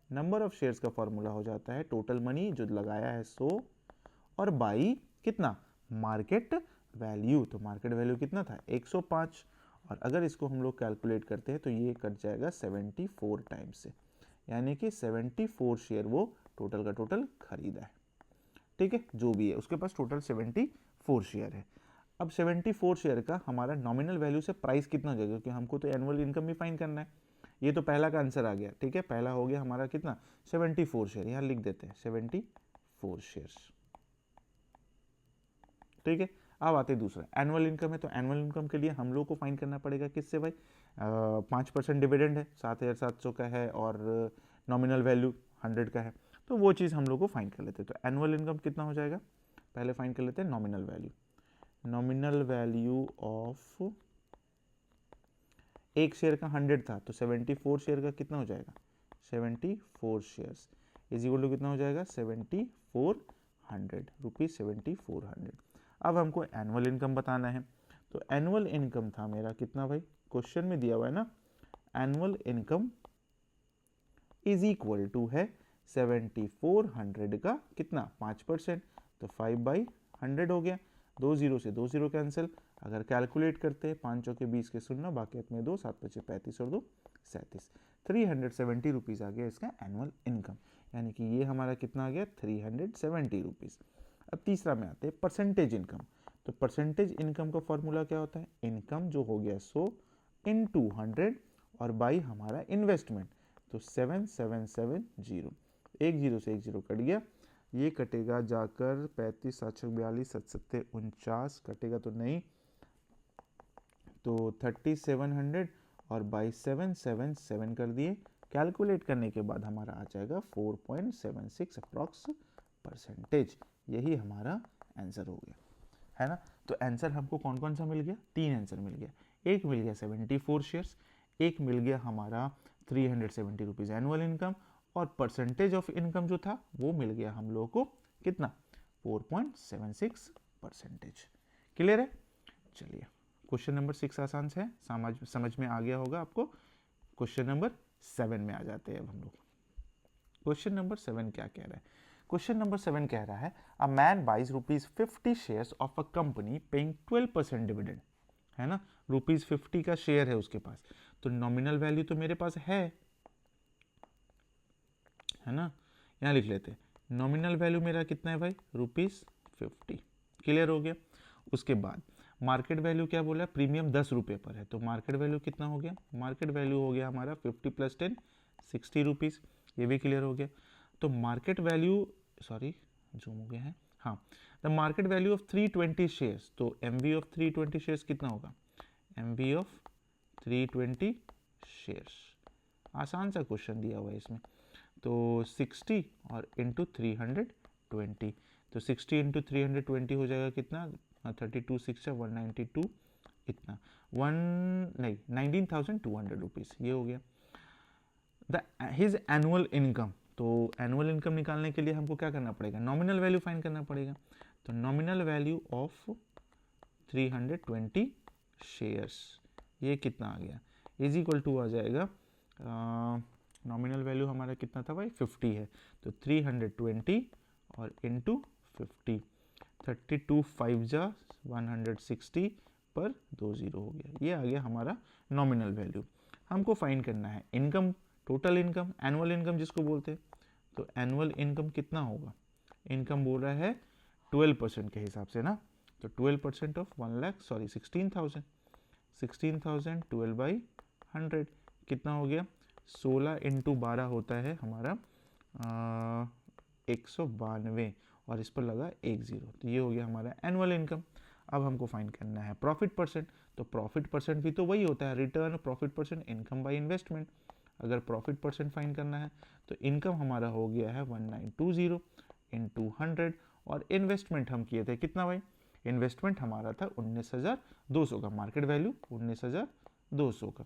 नंबर ऑफ शेयर्स का फॉर्मूला हो जाता है टोटल मनी जो लगाया है 100 और बाई कितना मार्केट वैल्यू, तो मार्केट वैल्यू कितना था 105, और अगर इसको हम लोग कैलकुलेट करते हैं तो ये कट जाएगा 74 टाइम्स से, यानी कि 74 शेयर वो टोटल का टोटल खरीदा है, ठीक है, जो भी है उसके पास टोटल 74 शेयर है। अब 74 शेयर का हमारा नॉमिनल वैल्यू से प्राइस कितना हो जाएगा, क्योंकि हमको तो एनुअल इनकम भी फाइंड करना है। ये तो पहला का आंसर आ गया, ठीक है, पहला हो गया हमारा कितना 74 शेयर, यहाँ लिख देते हैं 74 शेयर्स, ठीक है। अब आते हैं दूसरा एनुअल इनकम है, तो एनुअल इनकम के लिए हम लोग को फाइंड करना पड़ेगा किससे भाई, 5% डिविडेंड है 7700 का है और नॉमिनल वैल्यू 100 का है, तो वो चीज़ हम लोग को फाइंड कर लेते हैं। तो एनुअल इनकम कितना हो जाएगा, पहले फाइंड कर लेते हैं nominal value, nominal value of एक शेयर का 100 था, तो 74 शेयर का कितना हो जाएगा 74 शेयर्स इज इक्वल टू कितना हो जाएगा 7400 रुपीज़ 7400। अब हमको एनुअल इनकम बताना है, तो एनुअल इनकम था मेरा कितना भाई, क्वेश्चन में दिया हुआ है ना, annual income is equal to है 7400 का कितना 5%, तो 5/100 हो गया। 2 जीरो से 2 जीरो कैंसिल, अगर कैलकुलेट करते हैं 5 चौके 20 के 0, बाकी हाथ में 2, 7 पचे 35 और 2 37, 370 रुपीज़ आ गया इसका एनुअल इनकम, यानी कि ये हमारा कितना आ गया 370 रुपीज़। अब तीसरा में आते हैं परसेंटेज इनकम। तो परसेंटेज इनकम का फॉर्मूला क्या होता है, इनकम जो हो गया 100 इन 200 और बाई हमारा इन्वेस्टमेंट, तो 7770, एक जीरो से एक जीरो कट गया, ये कटेगा जाकर 35 7 42 7 7 49 कटेगा तो नहीं, तो 3700 और बाई 777 कर दिए, कैलकुलेट करने के बाद हमारा आ जाएगा 4.76 अप्रॉक्स परसेंटेज। यही हमारा आंसर हो गया, है ना। तो आंसर हमको कौन कौन सा मिल गया, 3 आंसर मिल गया। एक मिल गया 74 शेयर्स, एक मिल गया हमारा 370 रुपीज़ एनुअल इनकम, और परसेंटेज ऑफ इनकम जो था वो मिल गया हम लोगों को कितना 4.76 परसेंटेज। क्लियर है। चलिए क्वेश्चन नंबर 6 आसान से है, समझ में आ गया होगा आपको। क्वेश्चन नंबर 7 में आ जाते हैं अब हम लोग। क्वेश्चन नंबर 7 क्या कह रहा है, क्वेश्चन नंबर 7 कह रहा है a man buys ₹50 shares of a company paying 12% dividend, है ना। ₹50 का शेयर है उसके पास, तो नॉमिनल वैल्यू तो मेरे पास है ना, यहाँ लिख लेते हैं नॉमिनल वैल्यू मेरा कितना है भाई ₹50। क्लियर हो गया। उसके बाद मार्केट वैल्यू क्या बोला, प्रीमियम 10 रुपये पर है, तो मार्केट वैल्यू कितना हो गया, मार्केट वैल्यू हो गया हमारा 50 + 10 60 रुपीज़, ये भी क्लियर हो गया। तो मार्केट वैल्यू, सॉरी जूम हो गया है, हाँ, the market value of 320 shares, तो MV ऑफ 320 शेयर्स कितना होगा, MV ऑफ 320 शेयर्स, आसान सा क्वेश्चन दिया हुआ है इसमें, तो 60 और इंटू 320, तो 60 इंटू 320 हो जाएगा कितना 32 6 192, इतना 19,200 रुपीज़, ये हो गया। हिज एनुअल इनकम, तो एनुअल इनकम निकालने के लिए हमको क्या करना पड़ेगा, नॉमिनल वैल्यू फाइंड करना पड़ेगा। तो नॉमिनल वैल्यू ऑफ 320 शेयर्स, ये कितना आ गया, इज इक्वल टू आ जाएगा, नॉमिनल वैल्यू हमारा कितना था भाई 50 है, तो 320 और इंटू 50, 32 5 जा 160 पर 2 जीरो हो गया, ये आ गया हमारा नॉमिनल वैल्यू। हमको फाइंड करना है income, total income, annual income जिसको बोलते हैं, तो एनुअल इनकम कितना होगा, इनकम बोल रहा है 12% के हिसाब से ना, तो 12% ऑफ 16,000, 12/100 कितना हो गया, 16 इंटू 12 होता है हमारा 192, और इस पर लगा 1 जीरो, तो ये हो गया हमारा एनुअल इनकम। अब हमको फाइंड करना है प्रॉफिट परसेंट, तो प्रॉफिट परसेंट भी तो वही होता है, return profit percent income by investment. अगर प्रॉफिट परसेंट फाइंड करना है तो इनकम हमारा हो गया है 1920 इंटू 100, और इन्वेस्टमेंट हम किए थे कितना भाई, इन्वेस्टमेंट हमारा था 19,200 का, मार्केट वैल्यू 19,200 का,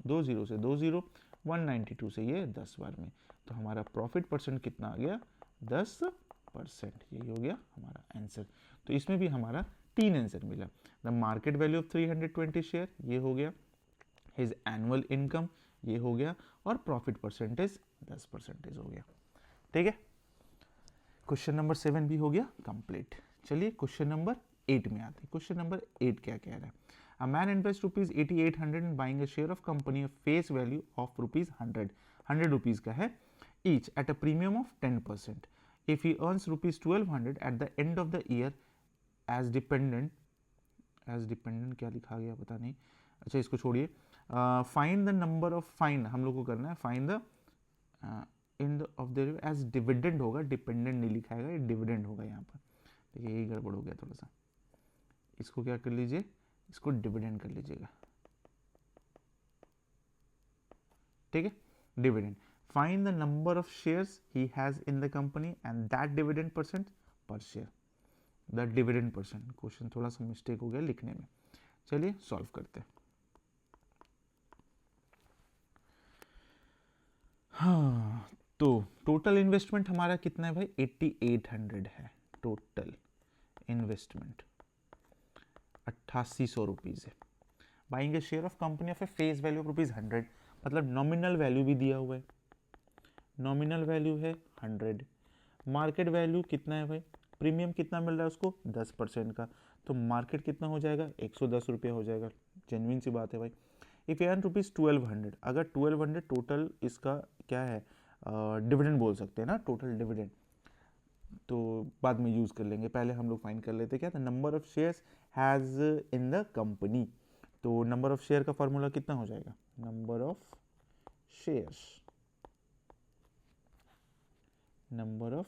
2 जीरो से 2 जीरो, 192 से ये 10 बार में, तो हमारा प्रॉफिट परसेंट कितना आ गया 10%, यही हो गया हमारा आंसर। तो इसमें भी हमारा 3 आंसर मिला, the market value of 320 share ये हो गया, हिज एनुअल इनकम ये हो गया, और प्रॉफिट परसेंटेज 10% हो गया। ठीक है, क्वेश्चन नंबर 7 भी हो गया कंप्लीट। चलिए क्वेश्चन नंबर 8 में आते हैं। क्वेश्चन नंबर 8 क्या कह रहा है, a man invest ₹8800 in buying a share of company of face value of ₹100 rupees का है, each at a premium of 10%, if he earns ₹1200 at the end of the year as dependent क्या लिखा गया पता नहीं, अच्छा इसको छोड़िए। Find the number of, find हम लोग को करना है, find the in the of the as dividend होगा, डिपेंडेंट नहीं लिखा है, ये डिविडेंड होगा यहाँ पर, देखिए यही गड़बड़ हो गया थोड़ा सा, इसको क्या कर लीजिए, इसको डिविडेंड कर लीजिएगा, ठीक है, dividend. Find the number of shares he has in the company and that dividend percent per share, the dividend percent. Question थोड़ा सा मिस्टेक हो गया लिखने में, चलिए सॉल्व करते हैं। हाँ, तो टोटल इन्वेस्टमेंट हमारा कितना है भाई 8800 है, टोटल इन्वेस्टमेंट 8800 रुपीज़ है। Buying a share of company of A face value of ₹100, मतलब नॉमिनल वैल्यू भी दिया हुआ है, नॉमिनल वैल्यू है 100, मार्केट वैल्यू कितना है भाई, प्रीमियम कितना मिल रहा है उसको 10% का, तो मार्केट कितना हो जाएगा 110 रुपया हो जाएगा। जेन्युइन सी बात है भाई। इफ़ एन रुपीज़ 1200, अगर 1200 टोटल इसका क्या है डिविडेंड बोल सकते हैं ना, टोटल डिविडेंड, तो बाद में यूज़ कर लेंगे, पहले हम लोग फाइंड कर लेते क्या था, number of shares has in the company. तो नंबर ऑफ शेयर का फॉर्मूला कितना हो जाएगा, number of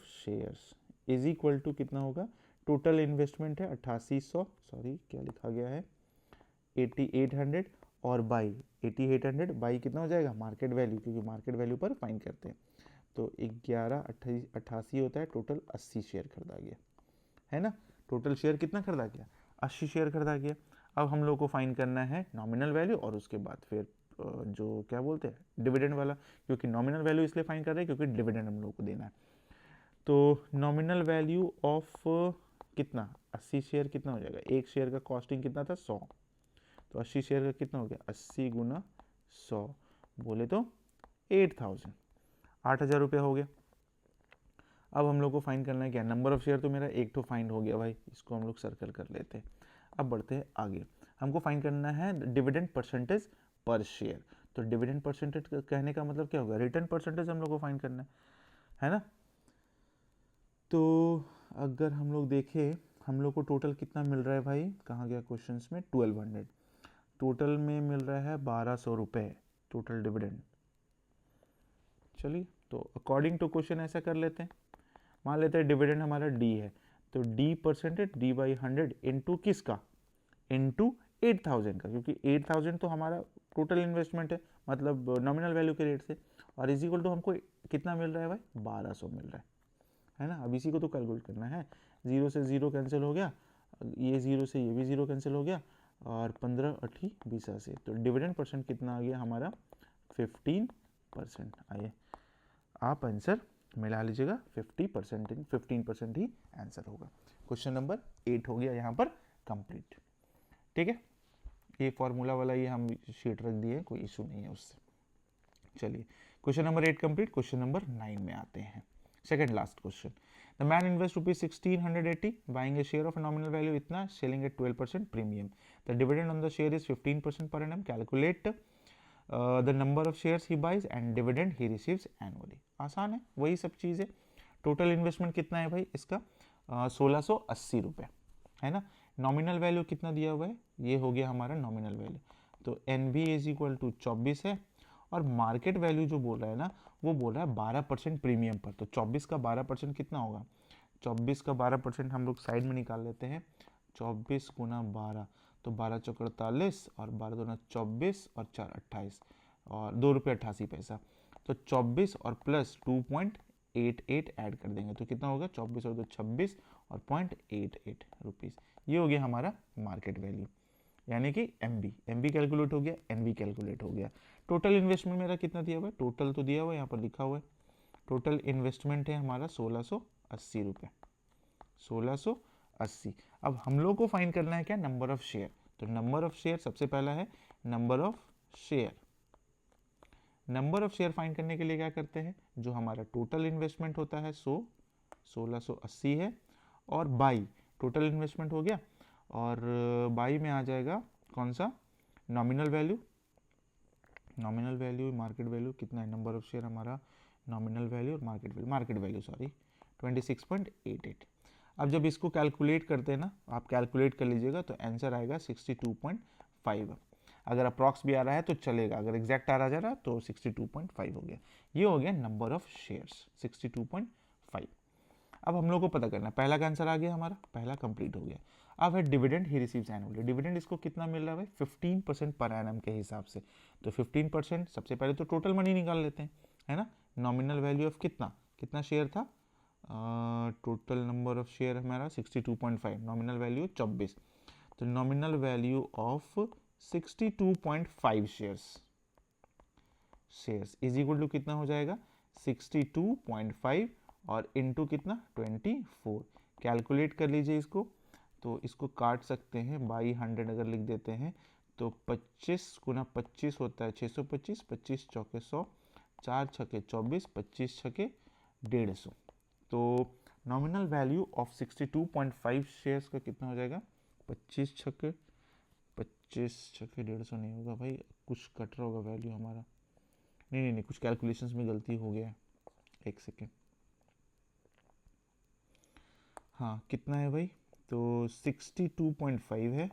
shares is equal to कितना होगा, टोटल इन्वेस्टमेंट है 8800, सॉरी क्या लिखा गया है 8800, और बाई 8800 बाई कितना हो जाएगा मार्केट वैल्यू, क्योंकि मार्केट वैल्यू पर फाइंड करते हैं। तो 1188 होता है, टोटल 80 शेयर खरीदा गया है ना। टोटल शेयर कितना खरीदा गया, 80 शेयर खरीदा गया। अब हम लोग को फाइंड करना है नॉमिनल वैल्यू और उसके बाद फिर जो क्या बोलते हैं डिविडेंड वाला, क्योंकि नॉमिनल वैल्यू इसलिए फाइंड कर रहे हैं क्योंकि डिविडेंड हम लोग को देना है। तो नॉमिनल वैल्यू ऑफ कितना 80 शेयर कितना हो जाएगा, एक शेयर का कॉस्टिंग कितना था 100, तो 80 शेयर का कितना हो गया 80 गुना 100, बोले तो 8000, 8000 रुपया हो गया। अब हम लोग को फाइंड करना है क्या, नंबर ऑफ शेयर तो मेरा एक तो फाइंड हो गया भाई, इसको हम लोग सर्कल कर लेते हैं। अब बढ़ते हैं आगे, हमको फाइंड करना है डिविडेंड परसेंटेज पर शेयर। तो डिविडेंड परसेंटेज कहने का मतलब क्या होगा, रिटर्न परसेंटेज हम लोग को फाइंड करना है ना। तो अगर हम लोग देखें हम लोग को टोटल कितना मिल रहा है भाई, कहाँ गया क्वेश्चंस में 1200, टोटल में मिल रहा है 1200 रुपये टोटल डिविडेंड। चलिए तो अकॉर्डिंग टू क्वेश्चन ऐसा कर लेते हैं, मान लेते हैं डिविडेंड हमारा डी है, तो D percentage D by 100 into किसका, इंटू 8000 का, क्योंकि 8000 तो हमारा टोटल इन्वेस्टमेंट है, मतलब नॉमिनल वैल्यू के रेट से, और इज इक्वल टू हमको कितना मिल रहा है भाई 1200 मिल रहा है ना। अब इसी को तो कैलकुलेट करना है, 0 से 0 कैंसिल हो गया, ये 0 से ये भी 0 कैंसिल हो गया, और 15 8 20 से, तो डिविडेंड परसेंट कितना आ गया हमारा 15%। आइए आप आंसर मिला लीजिएगा, 15% ही आंसर होगा। क्वेश्चन नंबर 8 हो गया यहाँ पर कंप्लीट। ठीक है, ये फॉर्मूला वाला ये हम शीट रख दिए, कोई इशू नहीं है उससे। चलिए question number 8 complete. Question number 9 में आते हैं, second last question. The man invest ₹1680 buying a share of nominal value इतना, selling at 12% premium, the dividend on the share is 15% per annum, calculate the number of shares he buys and dividend he receives annually. आसान है, वही सब चीज़ है। Total investment कितना है भाई इसका 1680 रुपये है ना। नॉमिनल वैल्यू कितना दिया हुआ है, ये हो गया हमारा नॉमिनल वैल्यू, तो N B is equal to 24 है, और मार्केट वैल्यू जो बोल रहा है ना वो बोल रहा है 12% प्रीमियम पर, तो 24 का 12% कितना होगा, 24 का 12% हम लोग साइड में निकाल लेते हैं, 24 गुना 12, तो 12 चौक 48, और 12 दूना 24, और 4 28, और 2 रुपये 88 पैसा, तो 24 और प्लस 2.88 ऐड कर देंगे तो कितना होगा, 24 और 2 26, और 0.88 रुपीज़, ये हो गया हमारा मार्केट वैल्यू, यानी कि एम बी कैलकुलेट हो गया, एन बी कैलकुलेट हो गया। टोटल इन्वेस्टमेंट मेरा कितना दिया हुआ है, टोटल तो दिया हुआ है यहाँ पर लिखा हुआ है, टोटल इन्वेस्टमेंट है हमारा 1680 रुपये, 1680। अब हम लोग को फाइंड करना है क्या, नंबर ऑफ शेयर। तो नंबर ऑफ शेयर सबसे पहला है number of share, number of share find करने के लिए क्या करते हैं, जो हमारा टोटल इन्वेस्टमेंट होता है 1680 है, और बाई टोटल इन्वेस्टमेंट हो गया, और बाई में आ जाएगा कौन सा, nominal value, nominal value market value कितना है, नंबर ऑफ शेयर हमारा नॉमिनल वैल्यू और मार्केट वैल्यू सॉरी 26.88। अब जब इसको कैलकुलेट करते हैं ना, आप कैलकुलेट कर लीजिएगा तो आंसर आएगा 62.5। अगर अप्रॉक्स भी आ रहा है तो चलेगा, अगर एग्जैक्ट आ रहा है तो 62.5 हो गया। ये हो गया नंबर ऑफ शेयर्स 62.5। अब हम लोग को पता करना है, पहला का आंसर आ गया हमारा, पहला कंप्लीट हो गया। अब है dividend he receives annually, dividend इसको कितना मिल रहा है भाई 15% पर एनम के हिसाब से, तो 15% सबसे पहले तो टोटल मनी निकाल लेते हैं है ना। नॉमिनल वैल्यू ऑफ कितना शेयर था, टोटल नंबर ऑफ शेयर हमारा 62.5, नॉमिनल वैल्यू 24, तो nominal value of 62.5 shares is equal to कितना हो जाएगा 62.5 और इनटू कितना 24। कैलकुलेट कर लीजिए इसको, तो इसको काट सकते हैं बाई 100 अगर लिख देते हैं तो 25 गुना 25 होता है 625, 25 चौके 100, 4 छके 24, 25 छके 150। तो नॉमिनल वैल्यू ऑफ 62.5 शेयर्स का कितना हो जाएगा? 25 छके 150 नहीं होगा भाई, कुछ कट रहा होगा वैल्यू हमारा। नहीं, कुछ कैलकुलेशंस में गलती हो गया है, एक सेकेंड। हाँ, कितना है भाई? तो 62.5 है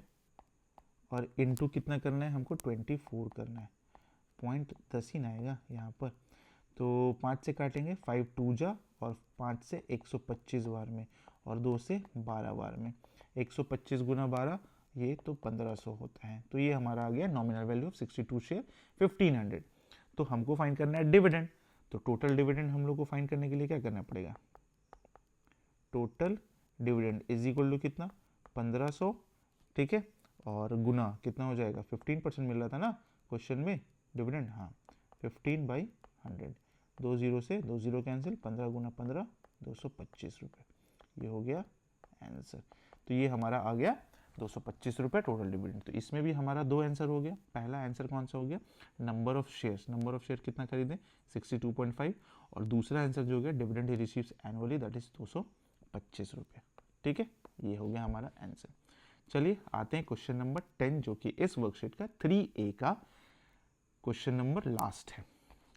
और इनटू कितना करना है हमको? 24 करना है। पॉइंट 10 ही ना आएगा यहाँ पर। तो 5 से काटेंगे, 5 2 जा, और 5 से 125 बार में, और 2 से 12 बार में। 125 गुना 12 ये तो 1500 होता है। तो ये हमारा आ गया नॉमिनल वैल्यू ऑफ 62 शेयर 1500। तो हमको फाइंड करना है डिविडेंड। तो टोटल डिविडेंड हम लोग को फाइंड करने के लिए क्या करना पड़ेगा? Total dividend is equal to कितना? 1500, ठीक है, और गुना कितना हो जाएगा? 15% मिल रहा था ना क्वेश्चन में डिविडेंड, हाँ 15/100। 2 0 से 2 0 कैंसिल, 15 गुना 15 225 रुपये, ये हो गया आंसर। तो ये हमारा आ गया 225 रुपये टोटल डिविडेंड। तो इसमें भी हमारा 2 आंसर हो गया। पहला आंसर कौन सा हो गया? Number of shares, number of share कितना खरीदे? 62.5। और दूसरा आंसर जो हो गया dividend he receives annually, that is 225 रुपये। ठीक है, ये हो गया हमारा आंसर। चलिए आते हैं क्वेश्चन नंबर 10, जो कि इस वर्कशीट का 3A का क्वेश्चन नंबर लास्ट है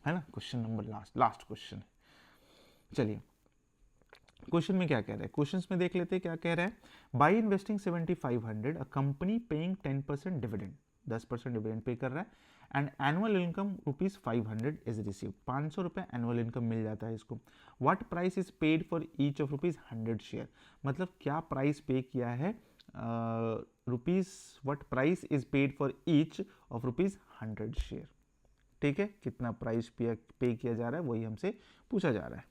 ना? क्वेश्चन नंबर लास्ट क्वेश्चन है। चलिए क्वेश्चन में क्या कह रहा है, क्वेश्चन में देख लेते हैं क्या कह रहा है। By investing 7500 a company paying 10% dividend, 10% dividend pay कर रहा है, and annual income ₹500 is receive, 500 रुपये एनुअल इनकम मिल जाता है इसको। What price is paid for each of ₹100 share, मतलब क्या प्राइस पे किया है what price is paid for each of ₹100 share. ठीक है, कितना प्राइस पे किया जा रहा है वही हमसे पूछा जा रहा है।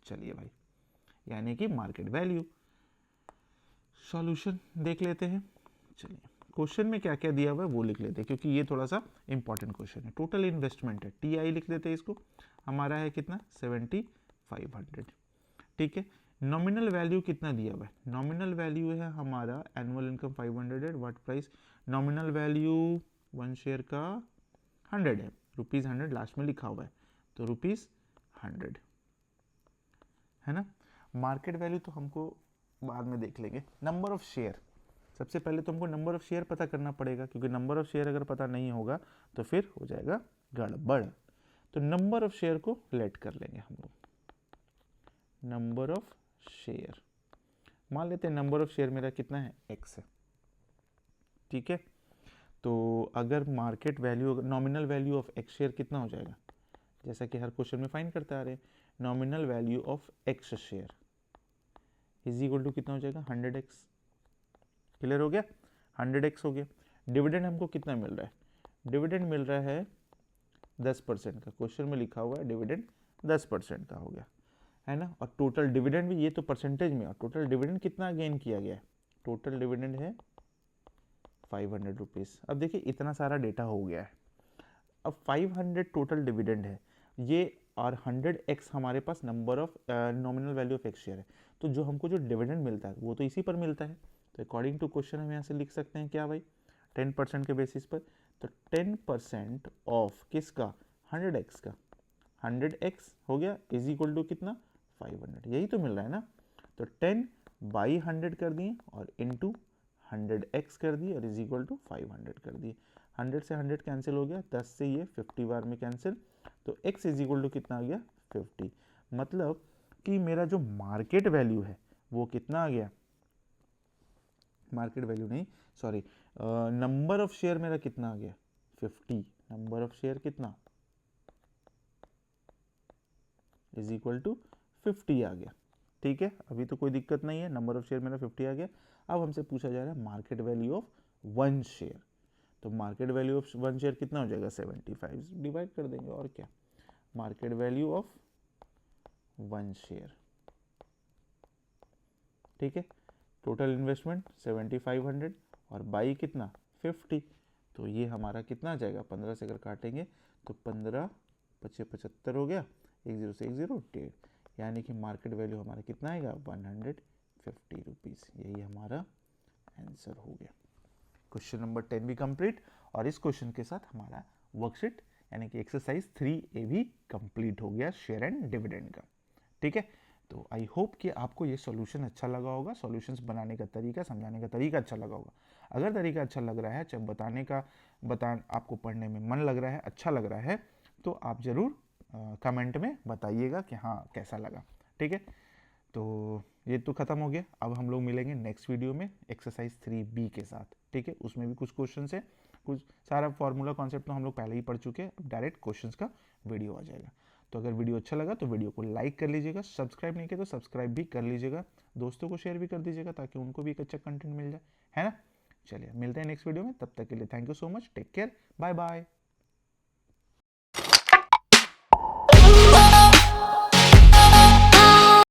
चलिए भाई, यानी कि मार्केट वैल्यू। सॉल्यूशन देख लेते हैं। चलिए क्वेश्चन में क्या क्या दिया हुआ है वो लिख लेते हैं, क्योंकि ये थोड़ा सा इंपॉर्टेंट क्वेश्चन है। टोटल इन्वेस्टमेंट है, TI लिख देते हैं इसको, हमारा है कितना? 7500। ठीक है, नॉमिनल वैल्यू कितना दिया हुआ है? नॉमिनल वैल्यू है हमारा एनुअल इनकम 500 है, what price? Nominal value 1 share का 100 है, ₹100 लास्ट में लिखा हुआ है, तो ₹100 है ना। मार्केट वैल्यू तो हमको बाद में देख लेंगे। नंबर ऑफ शेयर, सबसे पहले तो हमको नंबर ऑफ शेयर पता करना पड़ेगा, क्योंकि नंबर ऑफ शेयर अगर पता नहीं होगा तो फिर हो जाएगा गड़बड़। तो नंबर ऑफ शेयर को लेट कर लेंगे हम लोग, नंबर ऑफ शेयर मान लेते हैं। नंबर ऑफ शेयर मेरा कितना है? X है, ठीक है। तो अगर market value, nominal value of X share कितना हो जाएगा? जैसा कि हर क्वेश्चन में फाइंड करते आ रहे हैं, nominal value of X share is equal to कितना हो जाएगा? 100x। क्लियर हो गया? 100x हो गया। डिविडेंड हमको कितना मिल रहा है? डिविडेंड मिल रहा है 10% का, क्वेश्चन में लिखा हुआ है डिविडेंड 10% का हो गया, है ना। और टोटल डिविडेंड भी, ये तो परसेंटेज में, और टोटल डिविडेंड कितना गेन किया गया है? टोटल डिविडेंड है 500 रुपीज़। अब देखिए इतना सारा डेटा हो गया है। अब 500 टोटल डिविडेंड है ये, और 100x हमारे पास number of nominal value of X share है। तो जो हमको जो डिविडेंड मिलता है वो तो इसी पर मिलता है। तो अकॉर्डिंग टू क्वेश्चन हम यहाँ से लिख सकते हैं क्या भाई? 10% के बेसिस पर। तो 10% ऑफ किसका? 100x का, 100x हो गया इज इक्वल टू कितना? 500, यही तो मिल रहा है ना। तो 10/100 कर दिए और इंटू 100x कर दिए और इज इक्वल टू 500 कर दिए। 100 से 100 कैंसिल हो गया, 10 से ये 50 बार में कैंसिल, तो x इज इक्वल टू कितना आ गया? 50। मतलब कि मेरा जो मार्केट वैल्यू है वो कितना आ गया? मार्केट वैल्यू नहीं, सॉरी, नंबर ऑफ शेयर मेरा कितना आ गया? 50। नंबर ऑफ शेयर कितना? इज इक्वल टू 50 आ गया। ठीक है, अभी तो कोई दिक्कत नहीं है, नंबर ऑफ शेयर मेरा 50 आ गया। अब हमसे पूछा जा रहा है मार्केट वैल्यू ऑफ 1 शेयर। तो मार्केट वैल्यू ऑफ 1 शेयर कितना हो जाएगा? 75 डिवाइड कर देंगे, और क्या। मार्केट वैल्यू ऑफ 1 शेयर, ठीक है। टोटल इन्वेस्टमेंट 7500 और बाई कितना? 50। तो ये हमारा कितना आ जाएगा? 15 से अगर काटेंगे तो 15 पचे 75 हो गया, 10 से 10 1.5, यानी कि मार्केट वैल्यू हमारा कितना आएगा? 150 रुपीज़। यही हमारा आंसर हो गया। क्वेश्चन नंबर 10 भी कंप्लीट, और इस क्वेश्चन के साथ हमारा वर्कशीट यानी कि एक्सरसाइज 3A भी कंप्लीट हो गया शेयर एंड डिविडेंड का। ठीक है, तो आई होप कि आपको ये सॉल्यूशन अच्छा लगा होगा, सॉल्यूशंस बनाने का तरीका, समझाने का तरीका अच्छा लगा होगा। अगर तरीका अच्छा लग रहा है, चाहे आपको पढ़ने में मन लग रहा है, अच्छा लग रहा है, तो आप ज़रूर कमेंट में बताइएगा कि हाँ कैसा लगा। ठीक है, तो ये तो ख़त्म हो गया। अब हम लोग मिलेंगे नेक्स्ट वीडियो में एक्सरसाइज 3B के साथ। ठीक है, उसमें भी कुछ क्वेश्चन है, कुछ सारा फॉर्मूला कॉन्सेप्ट तो हम लोग पहले ही पढ़ चुके हैं, अब डायरेक्ट क्वेश्चंस का वीडियो आ जाएगा। तो अगर वीडियो अच्छा लगा तो वीडियो को लाइक कर लीजिएगा, सब्सक्राइब नहीं किया तो सब्सक्राइब भी कर लीजिएगा, दोस्तों को शेयर भी कर दीजिएगा ताकि उनको भी एक अच्छा कंटेंट मिल जाए, है ना। चलिए मिलते हैं नेक्स्ट वीडियो में, तब तक के लिए thank you so much, take care, bye bye.